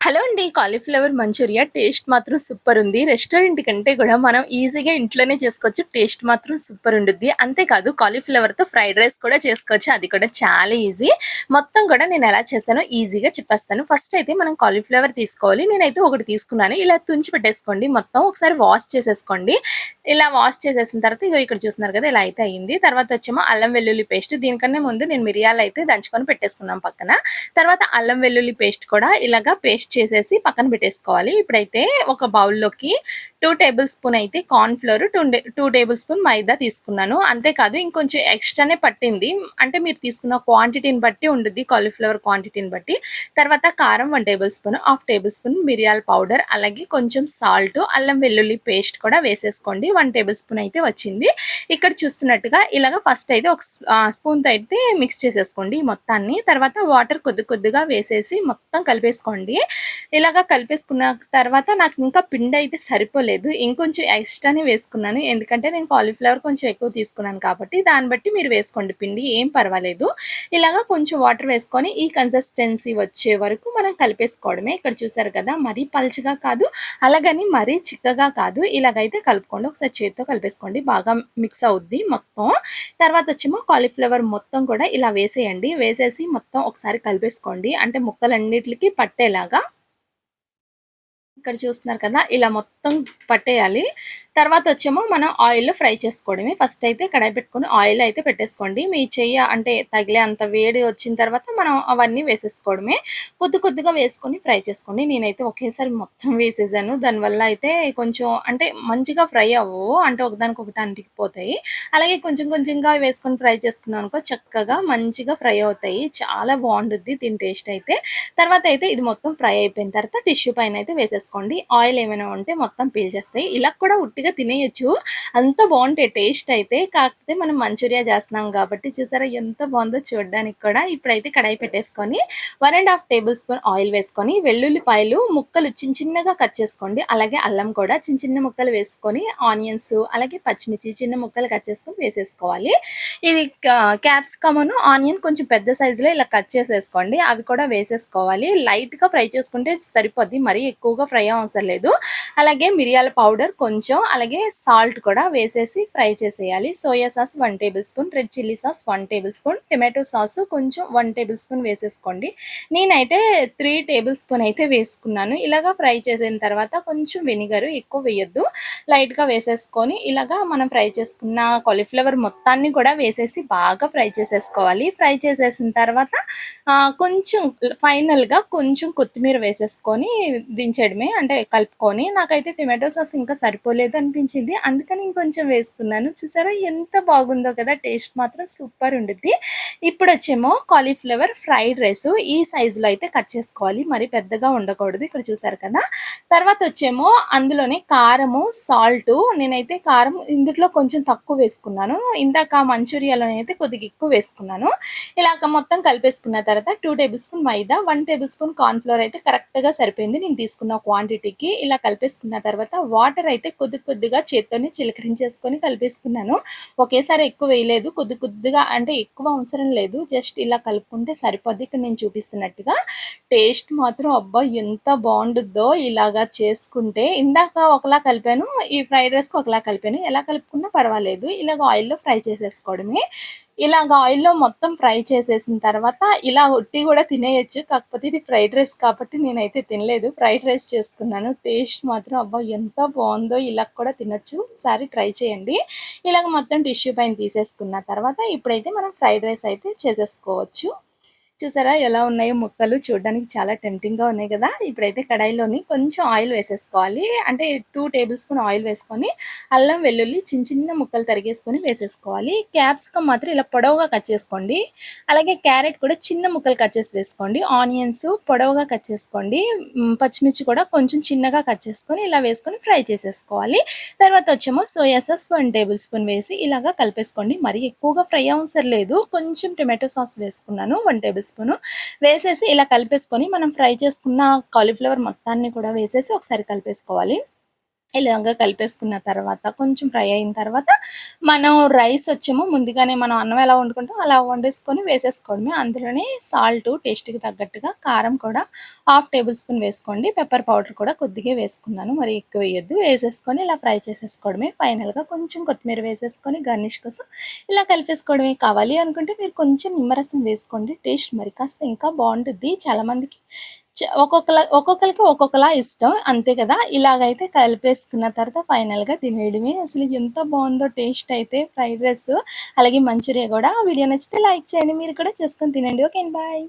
Hello అండి. Cauliflower Manchuria taste మాత్రం super ఉంది. రెస్టారెంట్ కంటే కూడా మనం ఈజీగా ఇంట్లోనే చేసుకోవచ్చు. టేస్ట్ మాత్రం సూపర్ ఉండుద్ది. అంతేకాదు కాలీఫ్లవర్‌తో ఫ్రైడ్ రైస్ కూడా చేసుకోవచ్చు. అది కూడా చాలా ఈజీ. మొత్తం కూడా నేను ఎలా చేశానో ఈజీగా చెప్పేస్తాను. ఫస్ట్ అయితే మనం కాలీఫ్లవర్ తీసుకోవాలి. నేనైతే ఒకటి తీసుకున్నాను. ఇలా తుంచి పెట్టేసుకోండి మొత్తం. ఒకసారి వాష్ చేసేసుకోండి. ఇలా వాష్ చేసేసిన తర్వాత ఇగో ఇక్కడ చూస్తున్నారు కదా! ఇలా అయితే అయింది. తర్వాత వచ్చేమో అల్లం వెల్లుల్లి పేస్ట్. దీనికన్నా ముందు నేను మిరియాలైతే దంచుకొని పెట్టేసుకున్నాను పక్కన. తర్వాత అల్లం వెల్లుల్లి పేస్ట్ కూడా ఇలాగా పేస్ట్ చేసేసి పక్కన పెట్టేసుకోవాలి. ఇప్పుడైతే ఒక బౌల్‌లోకి 2 టేబుల్ స్పూన్ అయితే కార్న్ ఫ్లోర్, 2 టేబుల్ స్పూన్ మైదా తీసుకున్నాను. అంతేకాదు ఇంకొంచెం ఎక్స్‌ట్రానే పట్టింది. అంటే మీరు తీసుకున్న క్వాంటిటీని బట్టి ఉండుద్ది. కాలీఫ్లవర్ క్వాంటిటీని బట్టి. తర్వాత కారం 1 table spoon, half table spoon మిరియాల పౌడర్, అలాగే కొంచెం సాల్ట్, అల్లం వెల్లుల్లి పేస్ట్ కూడా వేసేసుకోండి. 1 టేబుల్ స్పూన్ అయితే వచ్చింది. ఇక్కడ చూస్తున్నట్టుగా ఇలాగ ఫస్ట్ అయితే ఒక స్పూన్‌తో అయితే మిక్స్ చేసేసుకోండి ఈ మొత్తాన్ని. తర్వాత వాటర్ కొద్దిగా వేసేసి మొత్తం కలిపేసుకోండి. ఇలాగ కలిపేసుకున్న తర్వాత నాకు ఇంకా పిండి అయితే సరిపోలేదు. ఇంకొంచెం ఎక్స్‌ట్రానే వేసుకున్నాను. ఎందుకంటే నేను కాలీఫ్లవర్ కొంచెం ఎక్కువ తీసుకున్నాను కాబట్టి దాన్ని బట్టి మీరు వేసుకోండి పిండి ఏం పర్వాలేదు. ఇలాగ కొంచెం వాటర్ వేసుకొని ఈ కన్సిస్టెన్సీ వచ్చే వరకు మనం కలిపేసుకోవడమే. ఇక్కడ చూసారు కదా! మరీ పల్చగా కాదు, అలాగని మరీ చిక్కగా కాదు. ఇలాగైతే కలుపుకోండి. ఒకసారి చేత్తో కలిపేసుకోండి. బాగా మిక్స్ అవుద్ది మొత్తం. తర్వాత వచ్చేమో కాలీఫ్లవర్ మొత్తం కూడా ఇలా వేసేయండి. వేసేసి మొత్తం ఒకసారి కలిపేసుకోండి. అంటే ముక్కలన్నిట్లికి పట్టేలాగా. ఇక్కడ చూస్తున్నారు కదా! ఇలా మొత్తం పట్టేయాలి. తర్వాత వచ్చేమో మనం ఆయిల్‌లో ఫ్రై చేసుకోవడమే. ఫస్ట్ అయితే కడాయి పెట్టుకొని ఆయిల్ అయితే పెట్టేసుకోండి. మీ చెయ్య అంటే తగిలే అంత వేడి వచ్చిన తర్వాత మనం అవన్నీ వేసేసుకోవడమే. కొద్దిగా వేసుకొని ఫ్రై చేసుకోండి. నేనైతే ఒకేసారి మొత్తం వేసేసాను. దానివల్ల అయితే కొంచెం అంటే మంచిగా ఫ్రై అవ్వవు. అంటే ఒకదానికొకటి అంటికిపోతాయి. అలాగే కొంచెంగా వేసుకొని ఫ్రై చేసుకున్నామనుకో చక్కగా మంచిగా ఫ్రై అవుతాయి. చాలా బావుండుద్ది దీని టేస్ట్ అయితే. తర్వాత అయితే ఇది మొత్తం ఫ్రై అయిపోయిన తర్వాత టిష్యూ పైన అయితే వేసేసుకోండి. ఆయిల్ ఏమైనా ఉంటే మొత్తం పీల్చేస్తాయి. ఇలా కూడా ఉట్టిగా తినేయొచ్చు. అంత బావుంటాయి టేస్ట్ అయితే. కాకపోతే మనం మంచూరియా చేస్తున్నాం కాబట్టి చూసారా ఎంత బావుందో చూడడానికి కూడా. ఇప్పుడైతే కడాయి పెట్టేసుకొని 1 ½ టేబుల్ స్పూన్ ఆయిల్ వేసుకొని వెల్లుల్లిపాయలు ముక్కలు చిన్నగా కట్ చేసుకోండి. అలాగే అల్లం కూడా చిన్న ముక్కలు వేసుకొని ఆనియన్స్ అలాగే పచ్చిమిర్చి చిన్న ముక్కలు కట్ చేసుకొని వేసేసుకోవాలి. ఇది క్యాప్సికమును, ఆనియన్ కొంచెం పెద్ద సైజులో ఇలా కట్ చేసేసుకోండి. అవి కూడా వేసేసుకోవాలి. లైట్‌గా ఫ్రై చేసుకుంటే సరిపోద్ది. మరీ ఎక్కువగా ఫ్రై అవసరం లేదు. అలాగే మిరియాల పౌడర్ కొంచెం, అలాగే సాల్ట్ కూడా వేసేసి ఫ్రై చేసేయాలి. Soya sauce 1 table spoon, red chilli sauce 1 table spoon, tomato sauce కొంచెం 1 టేబుల్ స్పూన్ వేసేసుకోండి. నేనైతే 3 టేబుల్ స్పూన్ అయితే వేసుకున్నాను. ఇలాగా ఫ్రై చేసిన తర్వాత కొంచెం వెనిగర్ ఎక్కువ వేయొద్దు. లైట్‌గా వేసేసుకొని ఇలాగా మనం ఫ్రై చేసుకున్న కాలీఫ్లవర్ మొత్తాన్ని కూడా వేసేసి బాగా ఫ్రై చేసేసుకోవాలి. ఫ్రై చేసేసిన తర్వాత కొంచెం ఫైనల్‌గా కొంచెం కొత్తిమీర వేసేసుకొని దించేయడమే. అంటే కలుపుకొని నాకైతే టొమాటో సాస్ ఇంకా సరిపోలేదు అనిపించింది. అందుకని ఇంకొంచెం వేసుకున్నాను. చూసారా ఎంత బాగుందో కదా! టేస్ట్ మాత్రం సూపర్ ఉండిద్ది. ఇప్పుడొచ్చేమో కాలీఫ్లవర్ ఫ్రైడ్ రైస్ ఈ సైజులో అయితే కట్ చేసుకోవాలి. మరి పెద్దగా ఉండకూడదు. ఇక్కడ చూసారు కదా! తర్వాత వచ్చేమో అందులోనే కారము, సాల్టు నేనైతే కారం ఇందుట్లో కొంచెం తక్కువ వేసుకున్నాను. ఇందాక మంచూరియాలోనైతే కొద్దిగా ఎక్కువ వేసుకున్నాను. ఇలాగ మొత్తం కలిపేసుకున్న తర్వాత 2 టేబుల్ స్పూన్ మైదా, 1 టేబుల్ స్పూన్ కార్న్ ఫ్లోర్ అయితే కరెక్ట్‌గా సరిపోయింది నేను తీసుకున్న క్వాంటిటీకి. ఇలా కలిపేసుకున్న తర్వాత వాటర్ అయితే కొద్దిగా చేత్తోనే చిలకరించేసుకొని కలిపేసుకున్నాను. ఒకేసారి ఎక్కువ వేయలేదు. కొద్దిగా అంటే ఎక్కువ అవసరం లేదు. జస్ట్ ఇలా కలుపుకుంటే సరిపోద్ది. ఇక్కడ నేను చూపిస్తున్నట్టుగా. టేస్ట్ మాత్రం అబ్బా! ఎంత బావుండుద్దో ఇలాగా చేసుకుంటే. ఇందాక ఒకలా కలిపాను. ఈ ఫ్రైడ్ రైస్‌కి ఒకలా కలిపాను. ఎలా కలుపుకున్నా పర్వాలేదు. ఇలాగ ఆయిల్‌లో ఫ్రై చేసేసుకోవడమే. ఇలాగ ఆయిల్‌లో మొత్తం ఫ్రై చేసేసిన తర్వాత ఇలా ఒట్టి గూడా తినేయొచ్చు. కాకపోతే ఇది ఫ్రైడ్ రైస్ కాబట్టి నేనైతే తినలేదు. ఫ్రైడ్ రైస్ చేసుకున్నాను. టేస్ట్ మాత్రం అబ్బా! ఎంత బావుందో ఇలా కూడా తినొచ్చు. ఒకసారి ట్రై చేయండి. ఇలాగ మొత్తం టిష్యూ పైన తీసేసుకున్న తర్వాత ఇప్పుడైతే మనం ఫ్రైడ్ రైస్ అయితే చేసేసుకోవచ్చు. చూసారా ఎలా ఉన్నాయో ముక్కలు చూడడానికి చాలా టెంప్టింగ్‌గా ఉన్నాయి గదా! ఇప్పుడైతే కడాయిలోని కొంచెం ఆయిల్ వేసేసుకోవాలి. అంటే 2 టేబుల్ స్పూన్ ఆయిల్ వేసుకొని అల్లం, వెల్లుల్లి చిన్న ముక్కలు తరిగేసుకొని వేసేసుకోవాలి. క్యాప్సికమ్ మాత్రం ఇలా పొడవుగా కట్ చేసుకోండి. అలాగే క్యారెట్ కూడా చిన్న ముక్కలు కట్ చేసి వేసుకోండి. ఆనియన్స్ పొడవుగా కట్ చేసుకోండి. పచ్చిమిర్చి కూడా కొంచెం చిన్నగా కట్ చేసుకొని ఇలా వేసుకొని ఫ్రై చేసేసుకోవాలి. తర్వాత వచ్చేమో సోయా సాస్ 1 టేబుల్ స్పూన్ వేసి ఇలాగా కలిపేసుకోండి. మరీ ఎక్కువగా ఫ్రై అవసరం లేదు. కొంచెం టొమాటో సాస్ వేసుకున్నాను 1 టేబుల్ స్పూను. వేసేసి ఇలా కలిపేసుకొని మనం ఫ్రై చేసుకున్న కాలీఫ్లవర్ మొత్తాన్ని కూడా వేసేసి ఒకసారి కలిపేసుకోవాలి. ఇలాగ కలిపేసుకున్న తర్వాత కొంచెం ఫ్రై అయిన తర్వాత మనం రైస్ వచ్చేమో ముందుగానే మనం అన్నం ఎలా వండుకుంటాం అలా వండేసుకొని వేసేసుకోవడమే. అందులోనే సాల్టు టేస్ట్‌కి తగ్గట్టుగా, కారం కూడా హాఫ్ టేబుల్ స్పూన్ వేసుకోండి. పెప్పర్ పౌడర్ కూడా కొద్దిగా వేసుకున్నాను. మరి ఎక్కువ వేయొద్దు. వేసేసుకొని ఇలా ఫ్రై చేసేసుకోవడమే. ఫైనల్‌గా కొంచెం కొత్తిమీర వేసేసుకొని గార్నిష్ కోసం ఇలా కలిపేసుకోవడమే. కావాలి అనుకుంటే మీరు కొంచెం నిమ్మరసం వేసుకోండి. టేస్ట్ మరి కాస్త ఇంకా బావుంటుద్ది. చాలామందికి ఒక్కొక్కళ్ళకి ఒక్కొక్కలా ఇష్టం. అంతే కదా! ఇలాగైతే కలిపేసుకున్న తర్వాత ఫైనల్‌గా తినేయడమే. అసలు ఎంత బావుందో టేస్ట్ అయితే ఫ్రైడ్ రైసు, అలాగే మంచూరియా గూడా. వీడియో నచ్చితే లైక్ చేయండి. మీరు కూడా చేసుకొని తినండి. ఓకే అండి. బాయ్.